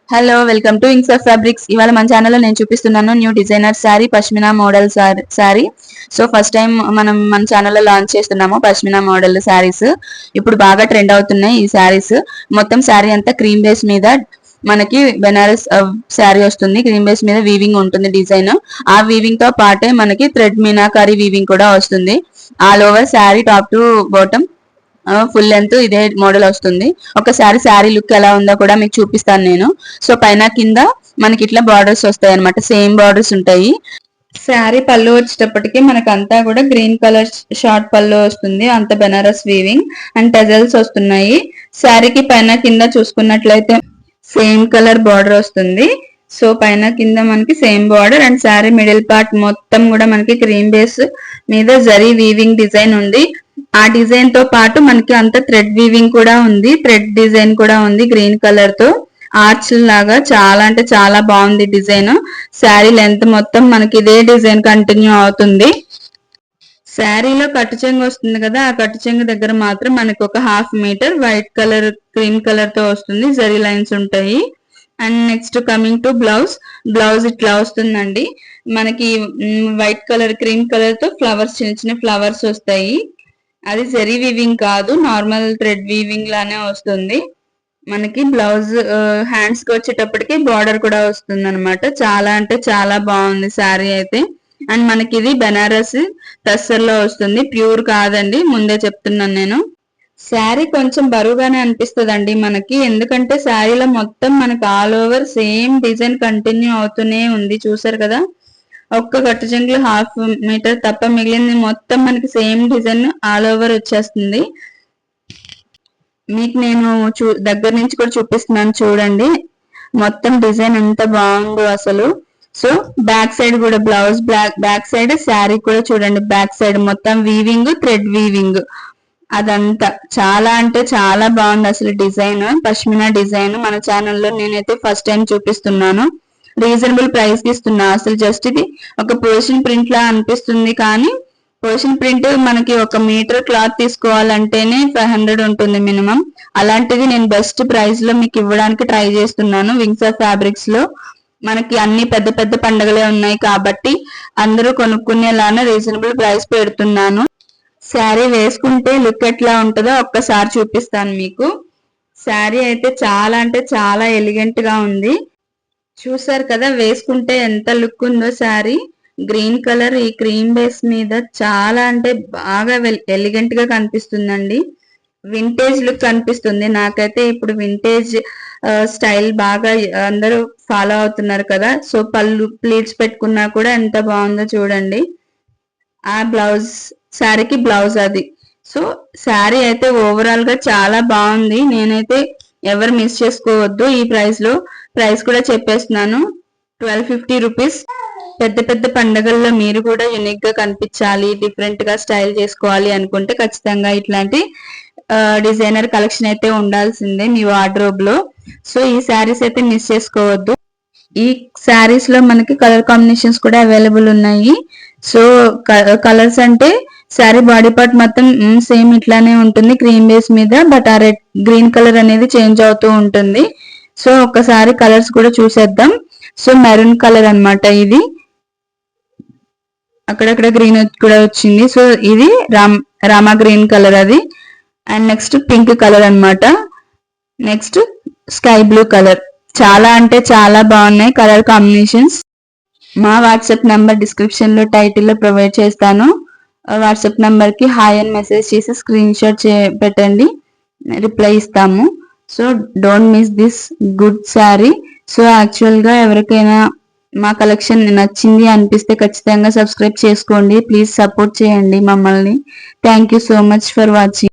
Hello welcome to wings of fabrics. ఇవాళ మన ఛానల్లో నేను చూపిస్తున్నాను new designer sari, pashmina model sari. So first time మనం మన ఛానల్లో లాంచ్ చేస్తున్నాము పష్మినా మోడల్ శారీస్. ఇప్పుడు బాగా ట్రెండ్ అవుతున్నాయి ఈ శారీస్. మొత్తం శారీ అంతా క్రీమ్ బేస్ మీద మనకి బెనారస్ శారీ వస్తుంది. క్రీమ్ బేస్ మీద వీవింగ్ ఉంటుంది డిజైన్. ఆ వీవింగ్ తో పాటే మనకి థ్రెడ్ మీనాకారి వీవింగ్ కూడా వస్తుంది. All over sari top to bottom full length ఇదే మోడల్ వస్తుంది. ఒకసారి శారీ లుక్ ఎలా ఉందో కూడా మీకు చూపిస్తాను నేను. సో పైన కింద మనకి ఇట్లా బార్డర్స్ వస్తాయి అనమాట, సేమ్ బార్డర్స్ ఉంటాయి. శారీ పళ్ళు వచ్చేటప్పటికి మనకు అంతా కూడా గ్రీన్ కలర్ షార్ట్ పళ్ళు వస్తుంది, అంత బెనారస్ వీవింగ్ అండ్ టెజల్స్ వస్తున్నాయి. శారీకి పైన కింద చూసుకున్నట్లయితే సేమ్ కలర్ బార్డర్ వస్తుంది. సో పైన కింద మనకి same border and sari middle part మొత్తం కూడా మనకి క్రీమ్ బేస్ మీద జరీ వీవింగ్ డిజైన్ ఉంది. ఆ డిజైన్ తో పాటు మనకి అంత థ్రెడ్ వీవింగ్ కూడా ఉంది, థ్రెడ్ డిజైన్ కూడా ఉంది గ్రీన్ కలర్ తో ఆర్చ్ లాగా. చాలా అంటే చాలా బాగుంది డిజైన్. శారీ లెంత్ మొత్తం మనకి ఇదే డిజైన్ కంటిన్యూ అవుతుంది. శారీలో కట్టు చెంగు వస్తుంది కదా, ఆ కట్టు చెంగు దగ్గర మాత్రం మనకి ఒక 1/2 metre white colour cream colour తో వస్తుంది, జరీ లైన్స్ ఉంటాయి. And next coming to blouse. Blouse ఇట్లా వస్తుందండి మనకి, వైట్ కలర్ క్రీమ్ కలర్ తో ఫ్లవర్స్, చిన్న చిన్న ఫ్లవర్స్ వస్తాయి. అది జరీ వీవింగ్ కాదు, నార్మల్ థ్రెడ్ వీవింగ్ లానే వస్తుంది. మనకి బ్లౌజ్ హ్యాండ్స్ కి వచ్చేటప్పటికి బార్డర్ కూడా వస్తుంది అనమాట. చాలా అంటే చాలా బాగుంది శారీ అయితే. అండ్ మనకి ఇది బెనారస్ టస్సర్ లో వస్తుంది, ప్యూర్ కాదండి, ముందే చెప్తున్నాను నేను. శారీ కొంచెం బరువుగానే అనిపిస్తుందండి మనకి, ఎందుకంటే శారీలో మొత్తం మనకి all over same design continue అవుతూనే ఉంది. చూసారు కదా, ఒక్క కట్టు చెంగులు 1/2 మీటర్ తప్ప మిగిలింది మొత్తం మనకి సేమ్ డిజైన్ ఆల్ ఓవర్ వచ్చేస్తుంది. మీకు నేను దగ్గర నుంచి కూడా చూపిస్తున్నాను చూడండి, మొత్తం డిజైన్ ఎంత బాగుందో అసలు. సో బ్యాక్ సైడ్ కూడా బ్లౌజ్ బ్యాక్ సైడ్, శారీ కూడా చూడండి బ్యాక్ సైడ్ మొత్తం వీవింగ్, థ్రెడ్ వీవింగ్ అదంతా. చాలా అంటే చాలా బాగుంది అసలు డిజైన్, పష్మినా డిజైన్. మన ఛానల్లో నేనైతే ఫస్ట్ టైం చూపిస్తున్నాను, రీజనబుల్ ప్రైస్ కి ఇస్తున్నా. అసలు జస్ట్ ఇది ఒక పొజిషన్ ప్రింట్ లా అనిపిస్తుంది, కానీ పొజిషన్ ప్రింట్ మనకి 1 మీటర్ క్లాత్ తీసుకోవాలంటేనే 500 ఉంటుంది మినిమం. అలాంటిది నేను బెస్ట్ ప్రైస్ లో మీకు ఇవ్వడానికి ట్రై చేస్తున్నాను వింగ్స్ ఆఫ్ ఫ్యాబ్రిక్స్ లో. మనకి అన్ని పెద్ద పెద్ద పండుగలే ఉన్నాయి కాబట్టి అందరూ కొనుక్కునేలానే రీజనబుల్ ప్రైస్ పెడుతున్నాను. శారీ వేసుకుంటే లుక్ ఎట్లా ఉంటుందో ఒక్కసారి చూపిస్తాను మీకు. శారీ అయితే చాలా అంటే చాలా ఎలిగెంట్ గా ఉంది. చూసారు కదా వేసుకుంటే ఎంత లుక్ ఉందో శారీ. గ్రీన్ కలర్ ఈ క్రీమ్ బేస్ మీద చాలా అంటే బాగా ఎలిగెంట్ గా కనిపిస్తుందండి. వింటేజ్ లుక్ కనిపిస్తుంది నాకైతే. ఇప్పుడు వింటేజ్ స్టైల్ బాగా అందరూ ఫాలో అవుతున్నారు కదా. సో పళ్ళు ప్లీట్స్ పెట్టుకున్నా కూడా ఎంత బాగుందో చూడండి. ఆ బ్లౌజ్, శారీకి బ్లౌజ్ అది. సో శారీ అయితే ఓవరాల్ గా చాలా బాగుంది. నేనైతే ఎవరు మిస్ చేసుకోవద్దు. ఈ ప్రైస్ లో ప్రైస్ కూడా చెప్పేస్తున్నాను, 1250 రూపీస్. పెద్ద పెద్ద పండుగల్లో మీరు కూడా యూనిక్ గా కనిపించాలి, డిఫరెంట్ గా స్టైల్ చేసుకోవాలి అనుకుంటే ఖచ్చితంగా ఇట్లాంటి డిజైనర్ కలెక్షన్ అయితే ఉండాల్సిందే మీ వార్డ్రోబ్ లో. సో ఈ శారీస్ అయితే మిస్ చేసుకోవద్దు. ఈ శారీస్ లో మనకి కలర్ కాంబినేషన్స్ కూడా అవైలబుల్ ఉన్నాయి. సో కలర్స్ అంటే శారీ బాడీ పార్ట్ మొత్తం సేమ్ ఇట్లానే ఉంటుంది క్రీమ్ బేస్ మీద, బట్ ఆ రెడ్ గ్రీన్ కలర్ అనేది చేంజ్ అవుతూ ఉంటుంది. సో ఒకసారి కలర్స్ కూడా చూసేద్దాం. సో మెరూన్ కలర్ అన్నమాట ఇది, అక్కడక్కడ గ్రీన్ కూడా వచ్చింది. సో ఇది రామా గ్రీన్ కలర్ అది. అండ్ నెక్స్ట్ పింక్ కలర్ అన్నమాట. Next sky blue colour. చాలా అంటే చాలా బాగున్నాయి కలర్ కాంబినేషన్స్. మా వాట్సాప్ నంబర్ డిస్క్రిప్షన్ లో టైటిల్ లో ప్రొవైడ్ చేస్తాను. వాట్సాప్ నంబర్ కి హాయ్ అని మెసేజ్ చేసి స్క్రీన్ షాట్ పెట్టండి, రిప్లై ఇస్తాము. So don't miss this good sari. So actual గా ఎవరికైనా మా కలెక్షన్ నచ్చింది అనిపిస్తే ఖచ్చితంగా సబ్స్క్రైబ్ చేసుకోండి. ప్లీజ్ సపోర్ట్ చేయండి మమ్మల్ని. Thank you so much for watching.